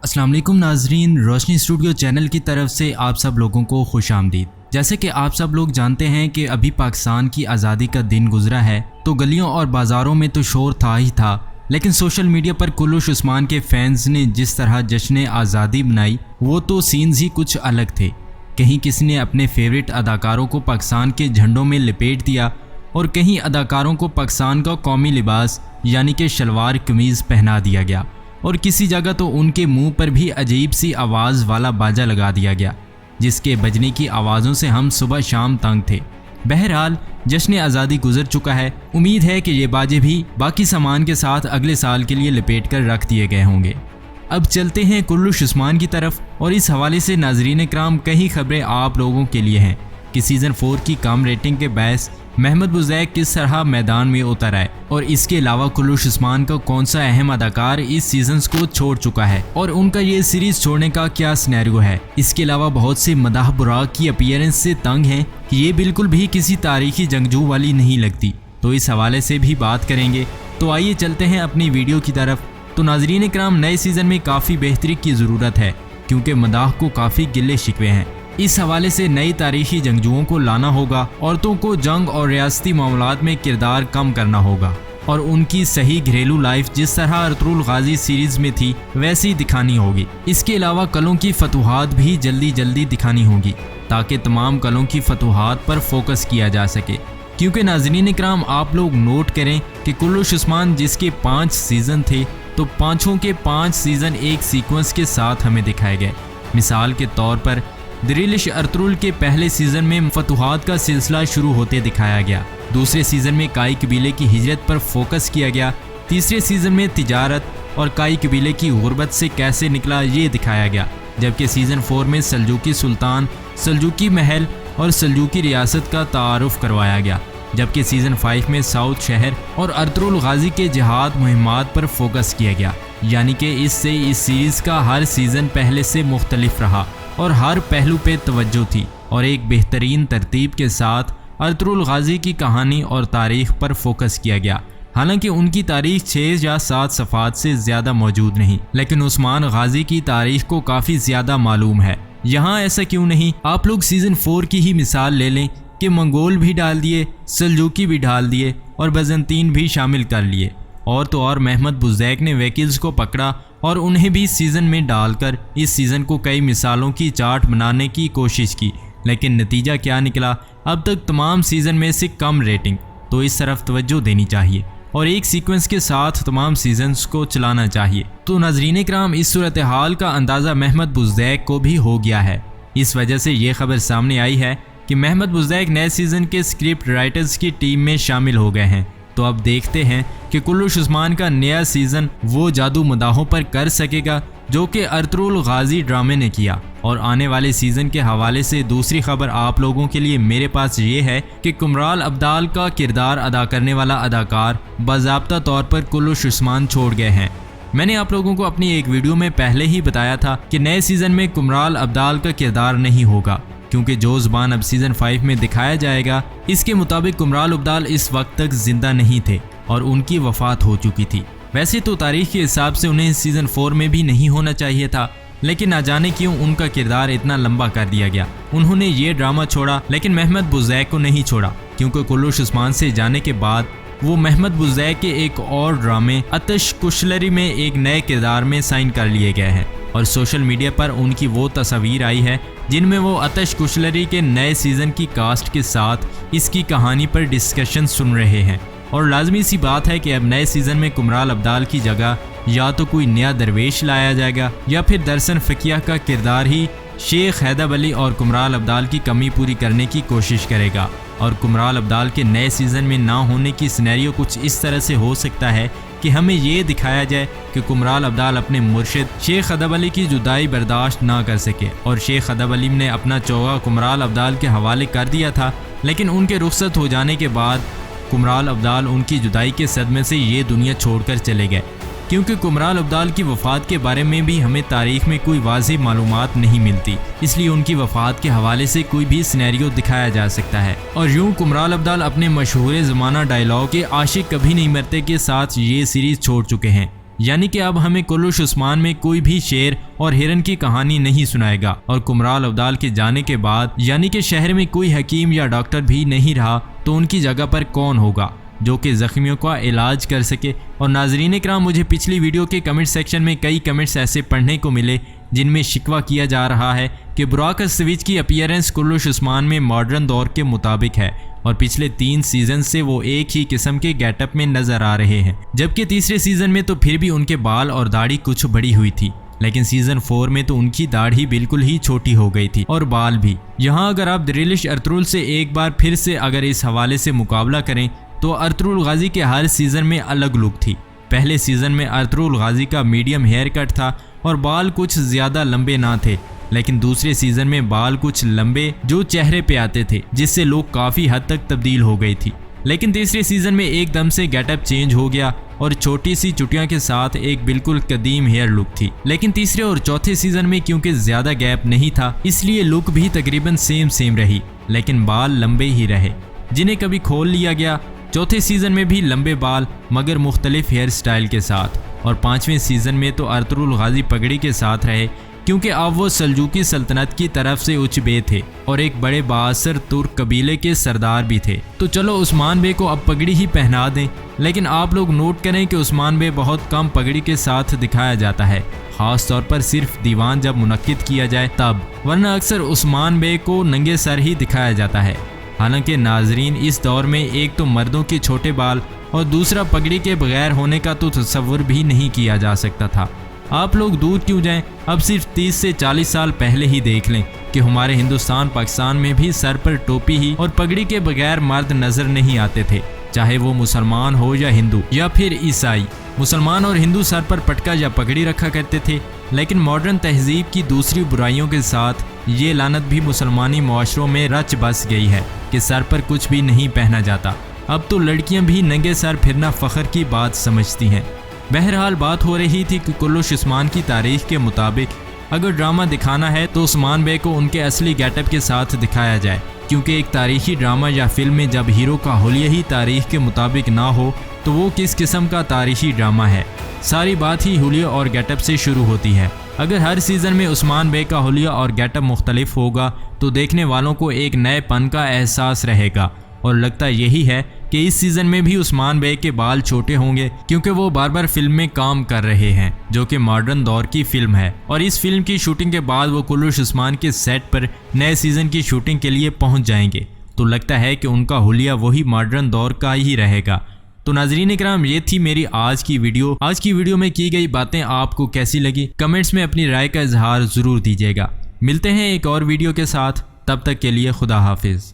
अस्सलाम वालेकुम नाजरीन, रोशनी स्टूडियो चैनल की तरफ से आप सब लोगों को खुश आमदीद। जैसे कि आप सब लोग जानते हैं कि अभी पाकिस्तान की आज़ादी का दिन गुजरा है, तो गलियों और बाज़ारों में तो शोर था ही था, लेकिन सोशल मीडिया पर कुल्लूश उस्मान के फैंस ने जिस तरह जश्न आज़ादी मनाई वो तो सीन्स ही कुछ अलग थे। कहीं किसी ने अपने फेवरेट अदाकारों को पाकिस्तान के झंडों में लपेट दिया और कहीं अदाकारों को पाकिस्तान का कौमी लिबास यानी कि शलवार कमीज़ पहना दिया गया और किसी जगह तो उनके मुंह पर भी अजीब सी आवाज़ वाला बाजा लगा दिया गया, जिसके बजने की आवाज़ों से हम सुबह शाम तंग थे। बहरहाल जश्न आज़ादी गुजर चुका है। उम्मीद है कि ये बाजे भी बाकी सामान के साथ अगले साल के लिए लपेट कर रख दिए गए होंगे। अब चलते हैं कुल्लूश उस्मान की तरफ और इस हवाले से नाजरीन कराम कई खबरें आप लोगों के लिए हैं कि सीज़न 4 की कम रेटिंग के बायस महमद बुज़ैक किस तरह मैदान में उतर आए और इसके अलावा कुल्लूश उस्मान का कौन सा अहम अदाकार इस सीजन को छोड़ चुका है और उनका ये सीरीज छोड़ने का क्या सिनेरियो है। इसके अलावा बहुत से मदाह बुराक की अपीयरेंस से तंग हैं कि ये बिल्कुल भी किसी तारीखी जंगजू वाली नहीं लगती, तो इस हवाले से भी बात करेंगे। तो आइए चलते हैं अपनी वीडियो की तरफ। तो नाजरीन कराम, नए सीजन में काफ़ी बेहतरी की ज़रूरत है क्योंकि मदाह को काफ़ी गिले शिकवे हैं। इस हवाले से नई तारीखी जंगजुओं को लाना होगा, औरतों को जंग और रियासती मामलात में किरदार कम करना होगा और उनकी सही घरेलू लाइफ जिस तरह अर्तुगरुल गाजी सीरीज में थी वैसी दिखानी होगी। इसके अलावा कलों की फतूहात भी जल्दी जल्दी दिखानी होगी ताकि तमाम कलों की फतूहात पर फोकस किया जा सके। क्योंकि नाज़रीन इकराम, आप लोग नोट करें कि कुल्लूश उस्मान जिसके 5 सीज़न थे तो पाँचों के 5 सीज़न एक सीक्वेंस के साथ हमें दिखाए गए। मिसाल के तौर पर दिरिलिश अर्तुगरुल के पहले सीजन में फतूहात का सिलसिला शुरू होते दिखाया गया, दूसरे सीजन में काई कबीले की हिजरत पर फोकस किया गया, तीसरे सीजन में तिजारत और काई कबीले की गुर्बत से कैसे निकला ये दिखाया गया, जबकि सीजन 4 में सल्जूकी सुल्तान, सल्जूकी महल और सल्जूकी रियासत का तारुफ करवाया गया, जबकि सीजन 5 में साउथ शहर और अर्तुगरुल गाजी के जिहाद मुहिमात पर फोकस किया गया। यानी कि इससे इस सीरीज़ का हर सीज़न पहले से मुख्तलिफ रहा और हर पहलू पे तवज्जो थी और एक बेहतरीन तरतीब के साथ अर्तुगरुल गाजी की कहानी और तारीख पर फोकस किया गया। हालांकि उनकी तारीख 6 या 7 सफ़ात से ज़्यादा मौजूद नहीं, लेकिन उस्मान गाजी की तारीख को काफ़ी ज़्यादा मालूम है। यहाँ ऐसा क्यों नहीं? आप लोग सीज़न 4 की ही मिसाल ले लें कि मंगोल भी डाल दिए, सल्जूकी भी डाल दिए और बजंतीन भी शामिल कर लिए। और तो और महमद बुज़ैक ने वकील्स को पकड़ा और उन्हें भी सीज़न में डालकर इस सीज़न को कई मिसालों की चार्ट बनाने की कोशिश की, लेकिन नतीजा क्या निकला? अब तक तमाम सीज़न में से कम रेटिंग। तो इस तरफ तवज्जो देनी चाहिए और एक सीक्वेंस के साथ तमाम सीजन्स को चलाना चाहिए। तो नाज़रीन कराम, इस सूरत हाल का अंदाज़ा महमद बुज़ैक को भी हो गया है। इस वजह से ये खबर सामने आई है कि महमद बुज़ैक नए सीज़न के स्क्रिप्ट राइटर्स की टीम में शामिल हो गए हैं। तो अब देखते हैं कि कुल्लूश उस्मान का नया सीज़न वो जादू मदाहों पर कर सकेगा जो कि अर्तुगरुल गाजी ड्रामे ने किया। और आने वाले सीज़न के हवाले से दूसरी खबर आप लोगों के लिए मेरे पास ये है कि कुमराल अब्दाल का किरदार अदा करने वाला अदाकार बाज़ाब्ता तौर पर कुल्लूश उस्मान छोड़ गए हैं। मैंने आप लोगों को अपनी एक वीडियो में पहले ही बताया था कि नए सीज़न में कुमराल अब्दाल का किरदार नहीं होगा क्योंकि जो ज़बान अब सीज़न 5 में दिखाया जाएगा, इसके मुताबिक कुमराल अब्दाल इस वक्त तक जिंदा नहीं थे और उनकी वफ़ात हो चुकी थी। वैसे तो तारीख के हिसाब से उन्हें सीज़न 4 में भी नहीं होना चाहिए था, लेकिन ना जाने क्यों उनका किरदार इतना लंबा कर दिया गया। उन्होंने ये ड्रामा छोड़ा लेकिन महमद बुज़ैक को नहीं छोड़ा, क्योंकि कुल्लूश उस्मान से जाने के बाद वो महमद बुज़ैक के एक और ड्रामे अतश कुशलरी में एक नए किरदार में साइन कर लिए गए हैं और सोशल मीडिया पर उनकी वो तस्वीर आई है जिनमें वो अतश कुशलरी के नए सीज़न की कास्ट के साथ इसकी कहानी पर डिस्कशन सुन रहे हैं। और लाजमी सी बात है कि अब नए सीज़न में कुमराल अब्दाल की जगह या तो कोई नया दरवेश लाया जाएगा या फिर दरसन फ़किया का किरदार ही शेख हैदर अली और कुमराल अब्दाल की कमी पूरी करने की कोशिश करेगा। और कुमराल अब्दाल के नए सीज़न में ना होने की सिनेरियो कुछ इस तरह से हो सकता है कि हमें ये दिखाया जाए कि कुमराल अब्दाल अपने मुर्शिद शेख हैदर अली की जुदाई बर्दाश्त ना कर सके और शेख हैदर अली ने अपना चौगा कुमराल अब्दाल के हवाले कर दिया था, लेकिन उनके रुखसत हो जाने के बाद कुमराल अब्दाल उनकी जुदाई के सदमे से ये दुनिया छोड़कर चले गए। क्योंकि कुमराल अब्दाल की वफ़ात के बारे में भी हमें तारीख में कोई वाज़ेह मालूमात नहीं मिलती, इसलिए उनकी वफ़ात के हवाले से कोई भी सिनेरियो दिखाया जा सकता है। और यूँ कुमराल अब्दाल अपने मशहूर ज़माना डायलॉग के आशिक कभी नहीं मरते के साथ ये सीरीज़ छोड़ चुके हैं। यानी कि अब हमें कुल्लुश उस्मान में कोई भी शेर और हिरन की कहानी नहीं सुनाएगा। और कुमराल अब्दाल के जाने के बाद यानी कि शहर में कोई हकीम या डॉक्टर भी नहीं रहा तो उनकी जगह पर कौन होगा जो कि जख्मियों का इलाज कर सके। और नाजरीन इकराम, मुझे पिछली वीडियो के कमेंट सेक्शन में कई कमेंट्स ऐसे पढ़ने को मिले जिनमें शिकवा किया जा रहा है कि बुराक अस्सवीज की अपीयरेंस कुल्लुश उस्मान में मॉडर्न दौर के मुताबिक है और पिछले 3 सीजन से वो एक ही किस्म के गेटअप में नजर आ रहे हैं, जबकि तीसरे सीजन में तो फिर भी उनके बाल और दाढ़ी कुछ बड़ी हुई थी, लेकिन सीजन 4 में तो उनकी दाढ़ी बिल्कुल ही छोटी हो गई थी और बाल भी। यहाँ अगर आप दिरिलिश अर्तुगरुल से एक बार फिर से अगर इस हवाले से मुकाबला करें तो अर्तुगरुल गाजी के हर सीजन में अलग लुक थी। पहले सीजन में अर्तुगरुल गाजी का मीडियम हेयर कट था और बाल कुछ ज्यादा लंबे ना थे, लेकिन दूसरे सीजन में बाल कुछ लंबे जो चेहरे पे आते थे जिससे लोग काफी हद तक तब्दील हो गई थी। लेकिन तीसरे सीजन में एकदम से गेटअप चेंज हो गया और छोटी सी चुटियों के साथ एक बिल्कुल कदीम हेयर लुक थी। लेकिन तीसरे और चौथे सीजन में क्योंकि ज्यादा गैप नहीं था इसलिए लुक भी तकरीबन सेम रही, लेकिन बाल लंबे ही रहे जिन्हें कभी खोल लिया गया। चौथे सीजन में भी लंबे बाल मगर मुख्तलिफ हेयर स्टाइल के साथ। और 5वें सीजन में तो अर्तुगरुल गाजी पगड़ी के साथ रहे क्योंकि अब वो सल्जूकी सल्तनत की तरफ से उच्च-बे थे और एक बड़े बाअसर तुर्क कबीले के सरदार भी थे। तो चलो उस्मान बे को अब पगड़ी ही पहना दें, लेकिन आप लोग नोट करें कि उस्मान बे बहुत कम पगड़ी के साथ दिखाया जाता है, खास तौर पर सिर्फ दीवान जब मुनक्किद किया जाए तब, वरना अक्सर उस्मान बे को नंगे सर ही दिखाया जाता है। हालांकि नाजरीन, इस दौर में एक तो मर्दों के छोटे बाल और दूसरा पगड़ी के बगैर होने का तो तसव्वुर भी नहीं किया जा सकता था। आप लोग दूर क्यों जाएं, अब सिर्फ 30 से 40 साल पहले ही देख लें कि हमारे हिंदुस्तान पाकिस्तान में भी सर पर टोपी ही और पगड़ी के बगैर मर्द नजर नहीं आते थे, चाहे वो मुसलमान हो या हिंदू या फिर ईसाई। मुसलमान और हिंदू सर पर पटका या पगड़ी रखा करते थे, लेकिन मॉडर्न तहजीब की दूसरी बुराइयों के साथ ये लानत भी मुसलमानी मुआशरों में रच बस गई है कि सर पर कुछ भी नहीं पहना जाता। अब तो लड़कियां भी नंगे सर फिरना फ़ख्र की बात समझती हैं। बहरहाल बात हो रही थी कि कुल्लुश उस्मान की तारीख के मुताबिक अगर ड्रामा दिखाना है तो उस्मान बे को उनके असली गेटअप के साथ दिखाया जाए, क्योंकि एक तारीखी ड्रामा या फिल्म में जब हीरो का हुलिया ही तारीख के मुताबिक ना हो तो वो किस किस्म का तारीखी ड्रामा है। सारी बात ही हुलिया और गेटअप से शुरू होती है। अगर हर सीज़न में उस्मान बे का हुलिया और गेटअप मुख्तलिफ होगा तो देखने वालों को एक नएपन का एहसास रहेगा, और लगता यही है कि इस सीज़न में भी उस्मान बे के बाल छोटे होंगे क्योंकि वो बार बार फिल्म में काम कर रहे हैं जो कि मॉडर्न दौर की फिल्म है। और इस फिल्म की शूटिंग के बाद वो कुल्लुश उस्मान के सेट पर नए सीज़न की शूटिंग के लिए पहुंच जाएंगे, तो लगता है कि उनका हुलिया वही मॉडर्न दौर का ही रहेगा। तो नाजरीन इकराम, ये थी मेरी आज की वीडियो में की गई बातें आपको कैसी लगी कमेंट्स में अपनी राय का इजहार ज़रूर दीजिएगा। मिलते हैं एक और वीडियो के साथ, तब तक के लिए खुदा हाफिज़।